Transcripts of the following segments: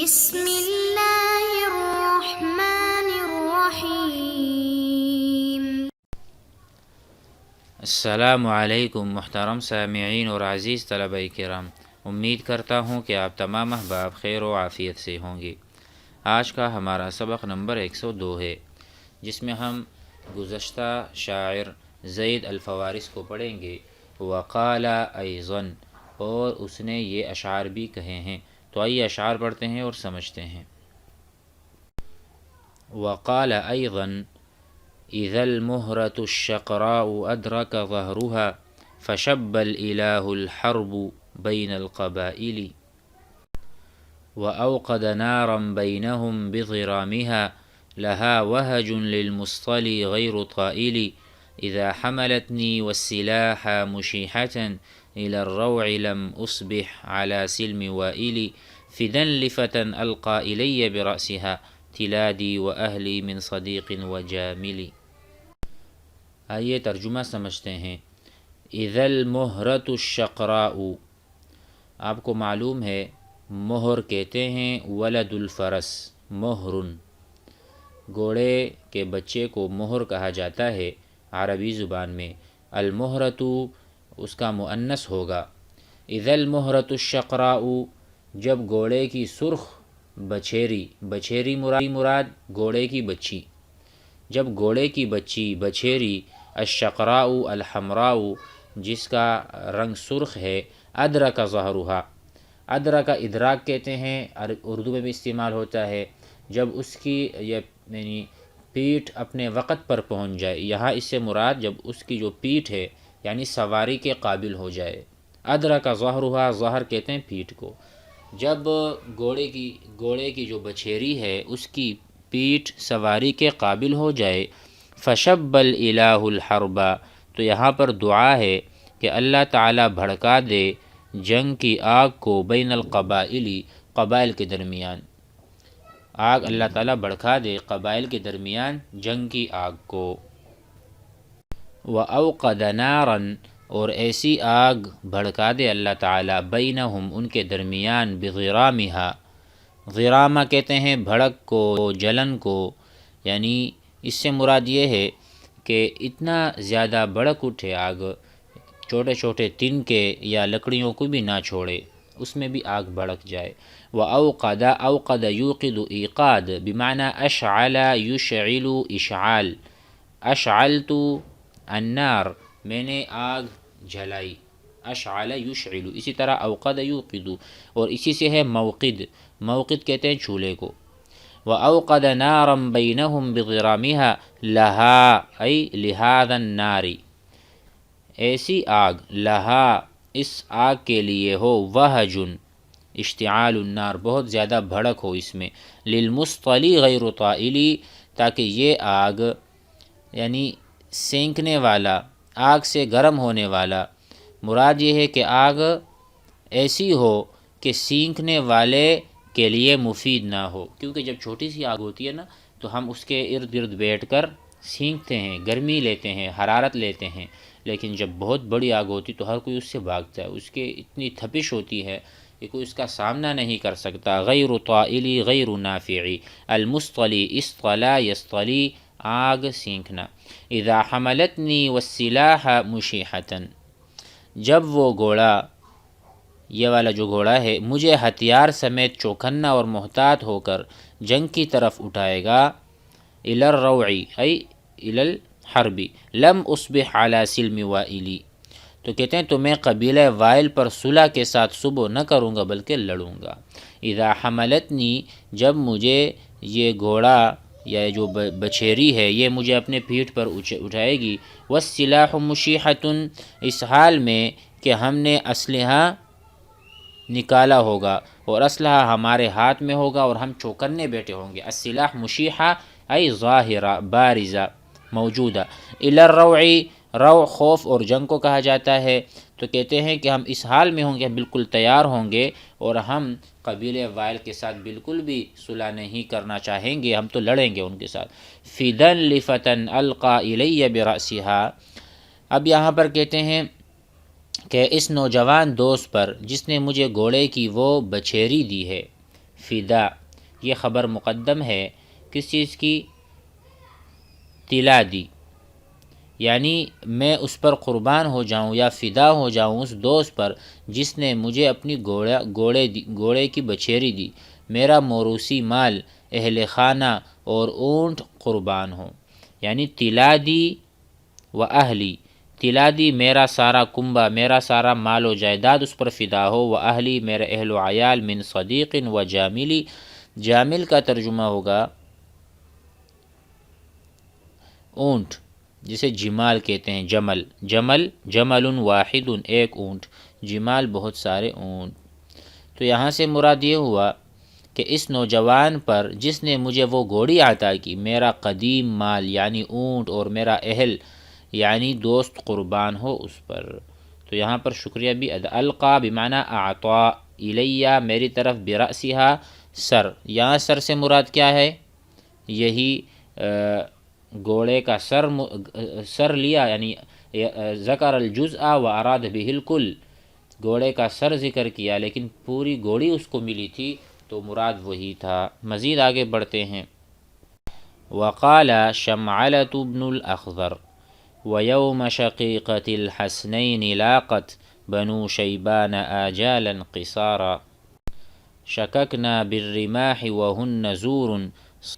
بسم اللہ الرحمن الرحیم۔ السلام علیکم محترم سامعین اور عزیز طلبہ کرام، امید کرتا ہوں کہ آپ تمام احباب خیر و عافیت سے ہوں گے۔ آج کا ہمارا سبق نمبر 102 ہے، جس میں ہم گزشتہ شاعر زید الفوارس کو پڑھیں گے۔ وقال ایضا، اور اس نے یہ اشعار بھی کہے ہیں۔ تو آئیے اشعار پڑھتے ہیں اور سمجھتے ہیں۔ وقال ایضا اذا المهرة الشقراء أدرك ظهرها فشب الإله الحرب بين القبائل وأوقد نارا بينهم بضرامها لها وهج للمصطلي غير طائل إذا حملتني والسلاح مشيحة إلى الروع لم أصبح على سلم وائل فدا لفتى ألقى إلي برأسها تلادی و اہلی من صدیق و جاملی۔ آئیے ترجمہ سمجھتے ہیں۔ اذا المہرۃ الشقراء، آپ کو معلوم ہے مہر کہتے ہیں ولد الفرس، مہر، گھوڑے کے بچے کو مہر کہا جاتا ہے عربی زبان میں۔ المہرۃ اس کا مؤنث ہوگا۔ اذا المہرۃ الشقراء، جب گھوڑے کی سرخ بچھیری مراد گھوڑے کی بچی، جب گھوڑے کی بچی بچھیری، الشقراء الحمراء، جس کا رنگ سرخ ہے، ادرک ظہرها، ادرک ادراک کہتے ہیں، اردو میں بھی استعمال ہوتا ہے جب اس کی یعنی پیٹھ اپنے وقت پر پہنچ جائے۔ یہاں اس سے مراد جب اس کی جو پیٹھ ہے یعنی سواری کے قابل ہو جائے۔ ادرک ظہرها، ظہر کہتے ہیں پیٹھ کو۔ جب گھوڑے کی جو بچھیری ہے اس کی پیٹھ سواری کے قابل ہو جائے، فشب الالہ الحرب، تو یہاں پر دعا ہے کہ اللہ تعالیٰ بھڑکا دے جنگ کی آگ کو، بین القبائل، قبائل کے درمیان، آگ اللہ تعالیٰ بھڑکا دے قبائل کے درمیان جنگ کی آگ کو۔ وَأَوْقَدَ نَارًا، اور ایسی آگ بھڑکا دے اللہ تعالیٰ، بینہم، ان کے درمیان، بغرامہا، غرامہ کہتے ہیں بھڑک کو، جلن کو، یعنی اس سے مراد یہ ہے کہ اتنا زیادہ بھڑک اٹھے آگ، چھوٹے چھوٹے تنکے یا لکڑیوں کو بھی نہ چھوڑے، اس میں بھی آگ بھڑک جائے۔ وَأَوْقَدَ، أوقد يوقد ایقاد بمعنى اشعل یشعل اشعال، اشعلت النار، میں نے آگ جلائی، اشعل یشعل، اسی طرح اوقد یوقد، اور اسی سے ہے موقد، موقد کہتے ہیں چولہے کو۔ وَأَوْقَدَ نَارًا بَيْنَهُمْ بِضِرَامِهَا، لَهَا أي لِهَذَا النَّارِ، ایسی آگ، لہا، اس آگ کے لیے ہو، وہج، اشتعال النار، بہت زیادہ بھڑک ہو اس میں، للمصطلی غیر طائلی، تاکہ یہ آگ یعنی سینکنے والا، آگ سے گرم ہونے والا، مراد یہ ہے کہ آگ ایسی ہو کہ سینکنے والے کے لیے مفید نہ ہو، کیونکہ جب چھوٹی سی آگ ہوتی ہے نا تو ہم اس کے ارد گرد بیٹھ کر سینکتے ہیں، گرمی لیتے ہیں، حرارت لیتے ہیں، لیکن جب بہت بڑی آگ ہوتی تو ہر کوئی اس سے بھاگتا ہے، اس کے اتنی تپش ہوتی ہے کہ کوئی اس کا سامنا نہیں کر سکتا۔ غیر طائلی غیر نافعی، المصطلی، اصطلا یصطلی، آگ سینکنا۔ اذا حملتنی والسلاح مشیحة، جب وہ گھوڑا، یہ والا جو گھوڑا ہے، مجھے ہتھیار سمیت چوکنا اور محتاط ہو کر جنگ کی طرف اٹھائے گا، الی الروع ای الی الحرب، لم اصبح علی سلم وائلی، تو کہتے ہیں تو میں قبیلہ وائل پر صلح کے ساتھ صبح نہ کروں گا بلکہ لڑوں گا۔ اذا حملتنی، جب مجھے یہ گھوڑا یا جو بچھیری ہے یہ مجھے اپنے پیٹھ پر اٹھائے گی، والسلاح مشیحة، اس حال میں کہ ہم نے اسلحہ نکالا ہوگا اور اسلحہ ہمارے ہاتھ میں ہوگا اور ہم چوکنے بیٹھے ہوں گے۔ السلاح مشیحہ ای ظاہرہ، بارزہ، موجودہ۔ الی الروع، روع خوف اور جنگ کو کہا جاتا ہے، تو کہتے ہیں کہ ہم اس حال میں ہوں گے، بالکل تیار ہوں گے، اور ہم قبیلہ وائل کے ساتھ بالکل بھی صلح نہیں کرنا چاہیں گے، ہم تو لڑیں گے ان کے ساتھ۔ فدا لفتى القى الی برأسها، اب یہاں پر کہتے ہیں کہ اس نوجوان دوست پر جس نے مجھے گھوڑے کی وہ بچھیری دی ہے، فدا، یہ خبر مقدم ہے کس چیز کی؟ طلا دی، یعنی میں اس پر قربان ہو جاؤں یا فدا ہو جاؤں اس دوست پر جس نے مجھے اپنی گھوڑے کی بچھیری دی، میرا موروثی مال، اہل خانہ اور اونٹ قربان ہو۔ یعنی طلا دی و اہلی، طلا دی میرا سارا کنبہ، میرا سارا مال و جائیداد اس پر فدا ہو، و اہلی میرے اہل و عیال، من صدیق و جاملی، جامل کا ترجمہ ہوگا اونٹ، جسے جمال کہتے ہیں، جمل واحد، ایک اونٹ، جمال بہت سارے اونٹ۔ تو یہاں سے مراد یہ ہوا کہ اس نوجوان پر جس نے مجھے وہ گھوڑی عطا کی، میرا قدیم مال یعنی اونٹ اور میرا اہل یعنی دوست قربان ہو اس پر۔ تو یہاں پر شکریہ بھی القا بمعنی اعطا، الیہ میری طرف، برأسہا سر، یہاں سر سے مراد کیا ہے؟ یہی گھوڑے کا سر لیا، یعنی ذکر الجزء و اراد به الکل، گھوڑے کا سر ذکر کیا لیکن پوری گھوڑی اس کو ملی تھی تو مراد وہی تھا۔ مزید آگے بڑھتے ہیں۔ وقال شمعلة بن الأخضر ويوم شقيقة الحسنين لاقت بنو شيبان آجالا قصارا شككنا بالرماح وهن زور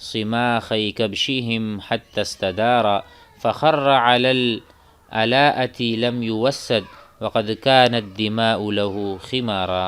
صماخي كبشهم حتى استدارا فخر على الألاءة لم يوسد وقد كانت الدماء له خمارا۔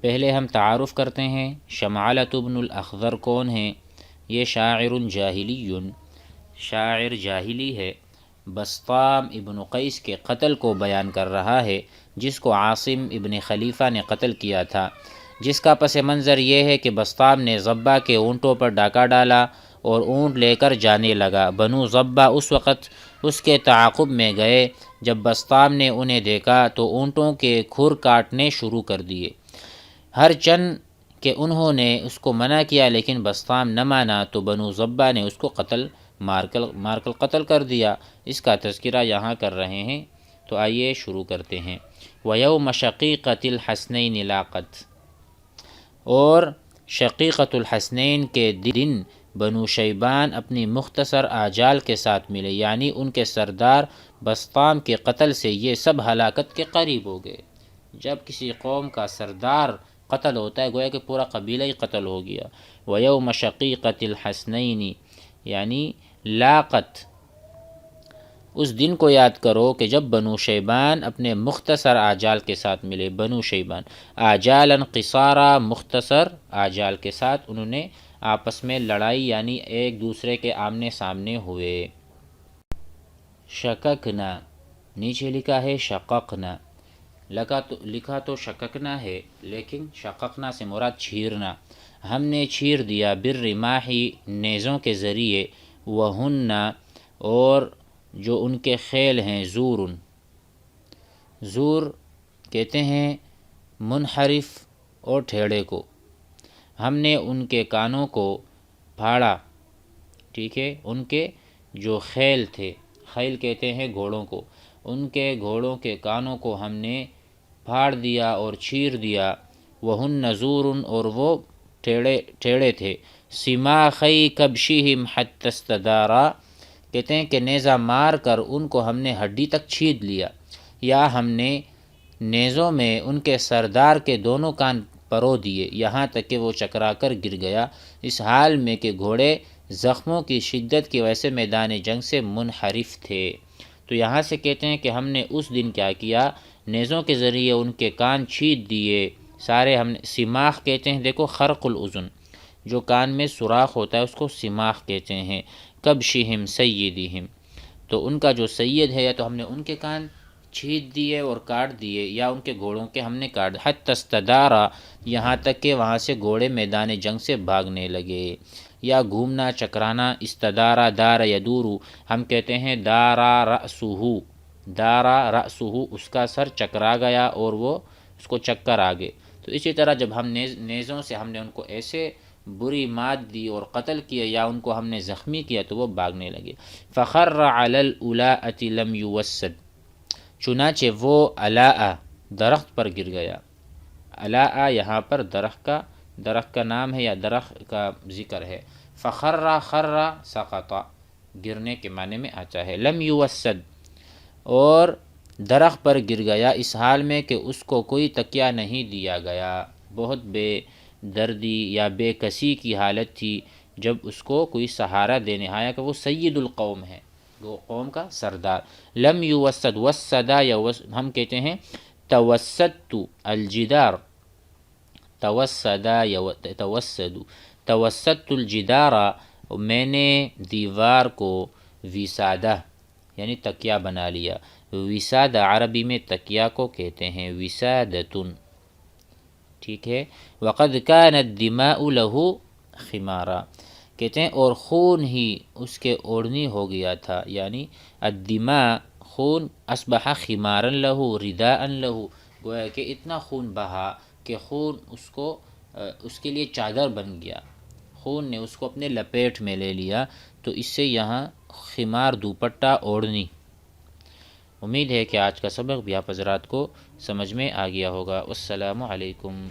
پہلے ہم تعارف کرتے ہیں، شمعلة بن الأخضر کون ہیں؟ یہ شاعر جاہلی، شاعر جاہلی ہے، بسطام ابن قیس کے قتل کو بیان کر رہا ہے، جس کو عاصم ابن خلیفہ نے قتل کیا تھا، جس کا پس منظر یہ ہے کہ بسطام نے ضبہ کے اونٹوں پر ڈاکہ ڈالا اور اونٹ لے کر جانے لگا۔ بنو ضبہ اس وقت اس کے تعاقب میں گئے، جب بسطام نے انہیں دیکھا تو اونٹوں کے کھر کاٹنے شروع کر دیے، ہر چند کہ انہوں نے اس کو منع کیا لیکن بسطام نہ مانا تو بنو ضبہ نے اس کو مار کر قتل کر دیا۔ اس کا تذکرہ یہاں کر رہے ہیں، تو آئیے شروع کرتے ہیں۔ وَيَوْمَ شَقِيقَةِ الْحَسْنَيْنِ لَاقَتْ، اور شقیقۃ الحسنین کے دن بنو شیبان اپنی مختصر آجال کے ساتھ ملے، یعنی ان کے سردار بسطام کے قتل سے یہ سب ہلاکت کے قریب ہو گئے۔ جب کسی قوم کا سردار قتل ہوتا ہے گویا کہ پورا قبیلہ ہی قتل ہو گیا۔ وَيَوْمَ شَقِيقَةِ الْحَسْنَيْنِ یعنی لاقت، اس دن کو یاد کرو کہ جب بنو شیبان اپنے مختصر آجال کے ساتھ ملے۔ بنو شیبان آجالاً قصارا، مختصر آجال کے ساتھ انہوں نے آپس میں لڑائی یعنی ایک دوسرے کے آمنے سامنے ہوئے۔ شککنا، نیچے لکھا ہے شققنا، لکھا تو شککنا ہے لیکن شققنا سے مراد چھیرنا، ہم نے چھیر دیا، بالرماحی نیزوں کے ذریعے، وہن اور جو ان کے خیل ہیں، زور کہتے ہیں منحرف اور ٹھیڑے کو، ہم نے ان کے کانوں کو پھاڑا، ٹھیک ہے، ان کے جو خیل تھے، خیل کہتے ہیں گھوڑوں کو، ان کے گھوڑوں کے کانوں کو ہم نے پھاڑ دیا اور چیر دیا۔ وہن زور، اور وہ ٹیڑے تھے۔ سماخی کبشہم حتی استدارا، کہتے ہیں کہ نیزہ مار کر ان کو ہم نے ہڈی تک چھید لیا، یا ہم نے نیزوں میں ان کے سردار کے دونوں کان پرو دیے، یہاں تک کہ وہ چکرا کر گر گیا، اس حال میں کہ گھوڑے زخموں کی شدت کی وجہ سے میدان جنگ سے منحرف تھے۔ تو یہاں سے کہتے ہیں کہ ہم نے اس دن کیا کیا، نیزوں کے ذریعے ان کے کان چھید دیے سارے، ہم نے سماخ کہتے ہیں، دیکھو خرق الاذن، جو کان میں سوراخ ہوتا ہے اس کو سماخ کہتے ہیں۔ کبشہم سیدہم، تو ان کا جو سید ہے یا تو ہم نے ان کے کان چھید دیے اور کاٹ دیے، یا ان کے گھوڑوں کے ہم نے کاٹ، حتی استدارا، یہاں تک کہ وہاں سے گھوڑے میدان جنگ سے بھاگنے لگے، یا گھومنا چکرانا، استدارا دار یدورو، ہم کہتے ہیں دارا رأسہ، اس کا سر چکرا گیا اور وہ اس کو چکر آ گئے۔ تو اسی طرح جب ہم نیزوں سے ہم نے ان کو ایسے بری مات دی اور قتل کیا یا ان کو ہم نے زخمی کیا تو وہ بھاگنے لگے۔ فخر علی الاولاۃ لم یوسد، چنانچہ وہ الاء درخت پر گر گیا، الاء یہاں پر درخت کا درخت کا نام ہے یا درخت کا ذکر ہے۔ فخر خر سقط، گرنے کے معنی میں آتا ہے۔ لم یوسد، اور درخت پر گر گیا اس حال میں کہ اس کو کوئی تکیہ نہیں دیا گیا، بہت بے دردی یا بے کسی کی حالت تھی جب اس کو کوئی سہارا دینے آیا کہ وہ سید القوم ہے، وہ قوم کا سردار۔ لم یوسد، وسدا یا ہم کہتے ہیں توسدت الجدار، توسدا یا توسد، توسدت الجدار، میں نے دیوار کو وسادہ یعنی تکیہ بنا لیا۔ وسادہ عربی میں تکیہ کو کہتے ہیں وسادتن، ٹھیک ہے۔ وقد كان الدماء له خمارا، کہتے ہیں اور خون ہی اس کے اوڑھنی ہو گیا تھا، یعنی الدماء خون، اصبح خمارا له رداء له، گویا کہ اتنا خون بہا کہ خون اس کے لیے چادر بن گیا، خون نے اس کو اپنے لپیٹ میں لے لیا، تو اس سے یہاں خمار دوپٹہ اوڑھنی۔ امید ہے کہ آج کا سبق بھی آپ حضرات کو سمجھ میں آ گیا ہوگا۔ السلام علیکم۔